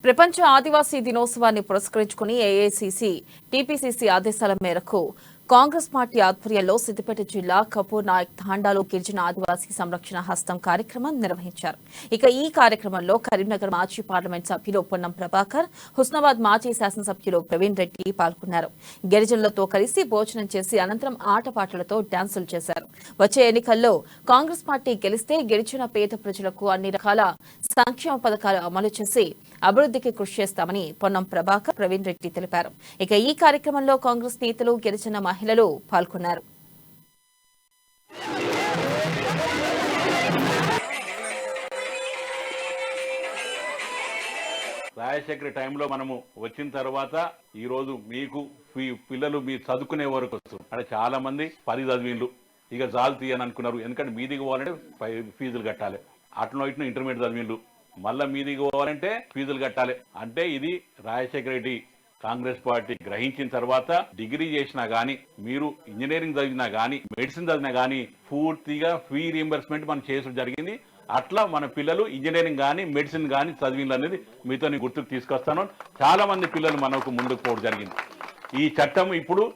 ప్రపంచ ఆదివాసీ దినోత్సవాన్ని పురస్కరించుకుని ఏఐసీసీ, టీపీసీసీ ఆదేశాల మేరకు కాంగ్రెస్ పార్టీ ఆధ్వర్యంలో సిద్దిపేట జిల్లా కపూర్ నాయక్ తాండాలో గిరిజన ఆదివాసీ సంరక్షణ హస్తం కార్యక్రమం నిర్వహించారు. ఇక ఈ కార్యక్రమంలో కరీంనగర్ మాజీ పార్లమెంట్ సభ్యులు పొన్నం ప్రభాకర్, హుస్నాబాద్ మాజీ శాసనసభ్యులు ప్రవీణ్ రెడ్డి పాల్గొన్నారు. గిరిజనులతో కలిసి భోజనం చేసి అనంతరం ఆటపాటలతో డాన్సులు చేశారు. వచ్చే ఎన్నికల్లో కాంగ్రెస్ పార్టీ గెలిస్తే గిరిజన పేద ప్రజలకు అన్ని రకాల సంక్షేమ పథకాలు అమలు చేసి అభివృద్ధికి కృషి చేస్తామని పొన్నం ప్రభాకర్, ప్రవీణ్ రెడ్డి తెలిపారు. ఇక ఈ కార్యక్రమంలో కాంగ్రెస్ నేతలు, గిరిజన మహిళలు పాల్గొన్నారు. రాజశేఖర టైంలో మనము వచ్చిన తర్వాత ఈ రోజు మీకు పిల్లలు మీరు చదువుకునే వరకు వస్తారు అంటే చాలా మంది 10 చదివిండ్లు ఇక జాలు తీయని అనుకున్నారు. ఎందుకంటే మీదికి పోవాలంటే ఫీజులు కట్టాలి. అట్లా ఇట్లా ఇంటర్మీడియట్ చదివిండ్లు మళ్ళీ మీదికి పోవాలంటే ఫీజులు కట్టాలి. అంటే ఇది రాజశేఖర రెడ్డి కాంగ్రెస్ పార్టీ గ్రహించిన తర్వాత డిగ్రీ చేసినా గానీ, మీరు ఇంజనీరింగ్ చదివినా గానీ, మెడిసిన్ చదివినా గానీ పూర్తిగా ఫీ రీఎంబర్స్మెంట్ మనం చేయడం జరిగింది. అట్లా మన పిల్లలు ఇంజనీరింగ్ కానీ, మెడిసిన్ కానీ చదివింది అనేది మీతో గుర్తుకు తీసుకొస్తాను. చాలా మంది పిల్లలు మనకు ముందుకు పోవడం జరిగింది. ఈ చట్టం ఇప్పుడు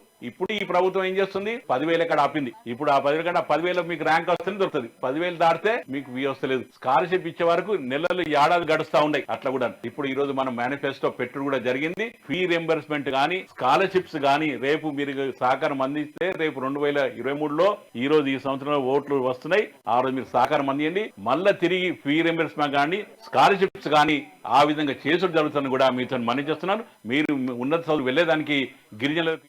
ఈ ప్రభుత్వం ఏం చేస్తుంది, 10,000 ఎక్కడ ఆపింది. ఇప్పుడు ఆ 10,000 కంటే 10,000 మీకు ర్యాంక్ వస్తుంది దొరుకుతుంది. 10,000 దాటితే మీకు ఫీ వస్తలేదు. స్కాలర్షిప్ ఇచ్చే వరకు నెలలు ఏడాది గడుస్తా ఉన్నాయి. అట్లా కూడా ఇప్పుడు ఈ రోజు మనం మేనిఫెస్టో పెట్టుడు కూడా జరిగింది. ఫీ రియంబర్స్మెంట్ కానీ, స్కాలర్షిప్స్ కానీ రేపు మీరు సహకారం అందిస్తే రేపు 2023లో ఈ రోజు ఈ సంవత్సరంలో ఓట్లు వస్తున్నాయి. ఆ రోజు మీరు సహకారం అందించండి. మళ్ళీ తిరిగి ఫీ రియంబర్స్మెంట్ కానీ, స్కాలర్షిప్స్ కానీ ఆ విధంగా చేసుడు జరుగుతుందని కూడా మీతో మనవి చేస్తున్నాను. మీరు ఉన్నత చదువు వెళ్లేదానికి గిరిజనులకు